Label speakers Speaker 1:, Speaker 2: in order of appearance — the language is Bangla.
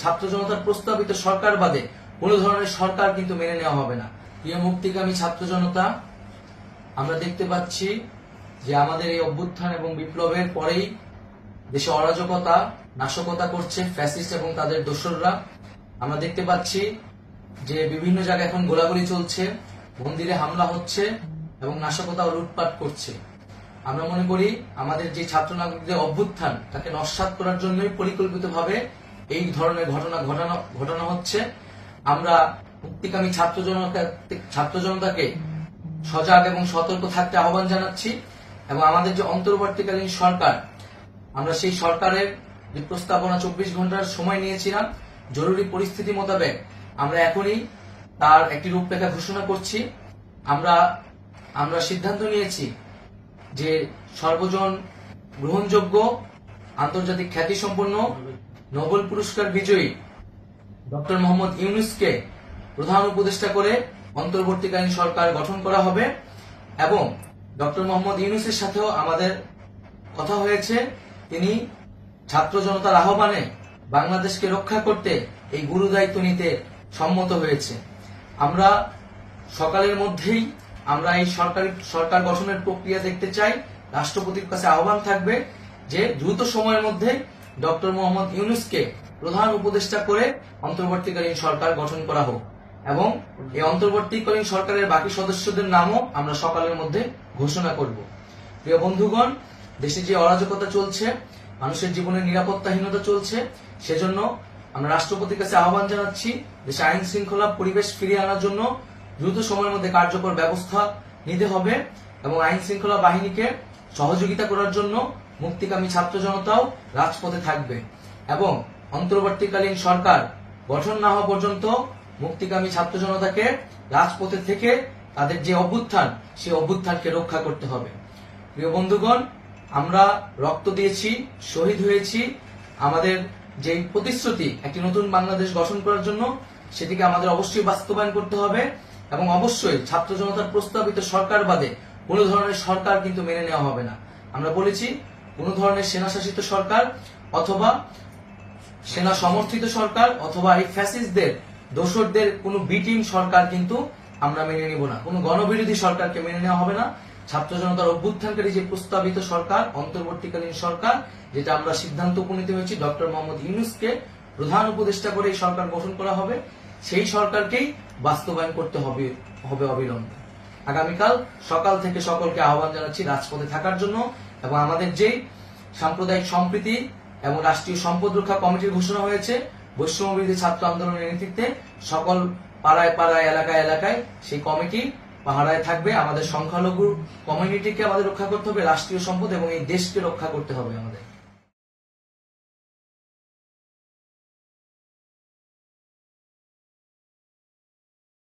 Speaker 1: ছাত্র জনতার প্রস্তাবিত সরকার বাদে কোন ধরনের সরকার কিন্তু মেনে নেওয়া হবে না। প্রিয় মুক্তিকামী ছাত্র জনতা, আমরা দেখতে পাচ্ছি যে আমাদের এই অভ্যুত্থান এবং বিপ্লবের পরেই দেশে অরাজকতা, নাশকতা করছে ফ্যাসিস্ট এবং তাদের দোসররা। আমরা দেখতে পাচ্ছি যে বিভিন্ন জায়গায় এখন গোলাগুলি চলছে, মন্দিরে হামলা হচ্ছে এবং নাশকতা ও লুটপাট করছে। আমরা মনে করি আমাদের যে ছাত্র নাগরিকদের অভ্যুত্থান তাকে নস্যাৎ করার জন্যই পরিকল্পিতভাবে এই ধরনের ঘটনা ঘটানো হচ্ছে। আমরা মুক্তিকামী ছাত্র জনতাকে সজাগ এবং সতর্ক থাকতে আহ্বান জানাচ্ছি এবং আমাদের যে অন্তর্বর্তীকালীন সরকার, আমরা সেই সরকারের যে প্রস্তাবনা 24 ঘন্টার সময় নিয়েছিলাম, জরুরি পরিস্থিতি মোতাবেক আমরা এখনই তার একটি রূপরেখা ঘোষণা করছি। আমরা সিদ্ধান্ত নিয়েছি যে সর্বজন গ্রহণযোগ্য আন্তর্জাতিক খ্যাতিসম্পন্ন নোবেল পুরস্কার বিজয়ী ডক্টর মোহাম্মদ ইউনূসকে প্রধান উপদেষ্টা করে অন্তর্বর্তীকালীন সরকার গঠন করা হবে এবং ডক্টর মোহাম্মদ ইউনূসের সাথেও আমাদের কথা হয়েছে। তিনি ছাত্র জনতার আহ্বানে বাংলাদেশকে রক্ষা করতে এই গুরু দায়িত্ব নিতে সম্মত হয়েছে। আমরা সকালের মধ্যেই আমরা এই সরকার গঠনের প্রক্রিয়া দেখতে চাই। রাষ্ট্রপতির কাছে আহ্বান থাকবে যে দ্রুত সময়ের মধ্যে ডক্টর মোহাম্মদ ইউনূসকে প্রধান উপদেষ্টা করে অন্তর্বর্তীকালীন সরকার গঠন করা হোক এবং এই অন্তর্বর্তীকালীন সরকারের বাকি সদস্যদের নামও আমরা সকালের মধ্যে ঘোষণা করব। প্রিয় বন্ধুগণ, দেশে যে অরাজকতা চলছে, মানুষের জীবনের নিরাপত্তাহীনতা চলছে, সেজন্য আমরা রাষ্ট্রপতির কাছে আহ্বান জানাচ্ছি দেশে আইন শৃঙ্খলা পরিবেশ ফিরিয়ে আনার জন্য দ্রুত সময়ের মধ্যে কার্যকর ব্যবস্থা নিতে হবে এবং আইন শৃঙ্খলা বাহিনীকে সহযোগিতা করার জন্য মুক্তিকামী ছাত্র জনতাও রাজপথে থাকবে এবং অন্তর্বর্তীকালীন সরকার গঠন না হওয়া পর্যন্ত মুক্তিকামী ছাত্র জনতাকে রাজপথে থেকে তাদের যে অভ্যুত্থান, সেই অভ্যুত্থানকে রক্ষা করতে হবে। প্রিয় বন্ধুগণ, আমরা রক্ত দিয়েছি, শহীদ হয়েছি। আমাদের যে প্রতিশ্রুতি একটি নতুন বাংলাদেশ গঠন করার জন্য, সেটিকে আমাদের অবশ্যই বাস্তবায়ন করতে হবে এবং অবশ্যই ছাত্র জনতার প্রস্তাবিত সরকার বাদে কোন ধরনের সরকার কিন্তু মেনে নেওয়া হবে না। আমরা বলেছি কোন ধরনের সেনা শাসিত সরকার অথবা সেনা সমর্থিত সরকার অথবা এই ফ্যাসিস্টদের দোসরদের কোন বি টিম সরকার কিন্তু আমরা মেনে নিব না। কোন গণবিরোধী সরকারকে মেনে নেওয়া হবে না। ছাত্র জনতার অভ্যুত্থানকারী যে প্রস্তাবিত সরকার, অন্তর্বর্তীকালীন সরকার, যেটা আমরা সিদ্ধান্ত উপনীত হয়েছি ডক্টর মোহাম্মদ ইউনূসকে প্রধান উপদেষ্টা করে এই সরকার গঠন করা হবে, সেই সরকারকেই বাস্তবায়ন করতে হবে অবিলম্বে। আগামীকাল সকাল থেকে সকলকে আহ্বান জানাচ্ছি রাজপথে থাকার জন্য এবং আমাদের যে সাম্প্রদায়িক সম্প্রীতি এবং রাষ্ট্রীয় সম্পদ রক্ষা কমিটির ঘোষণা হয়েছে বৈষম্যবিরোধী ছাত্র আন্দোলনের নেতৃত্বে, সকল পাড়ায় পাড়ায় এলাকায় এলাকায় সেই কমিটি পাহারায় থাকবে। আমাদের সংখ্যালঘু কমিউনিটিকে আমাদের রক্ষা করতে হবে, রাষ্ট্রীয় সম্পদ এবং এই দেশকে রক্ষা করতে হবে আমাদের।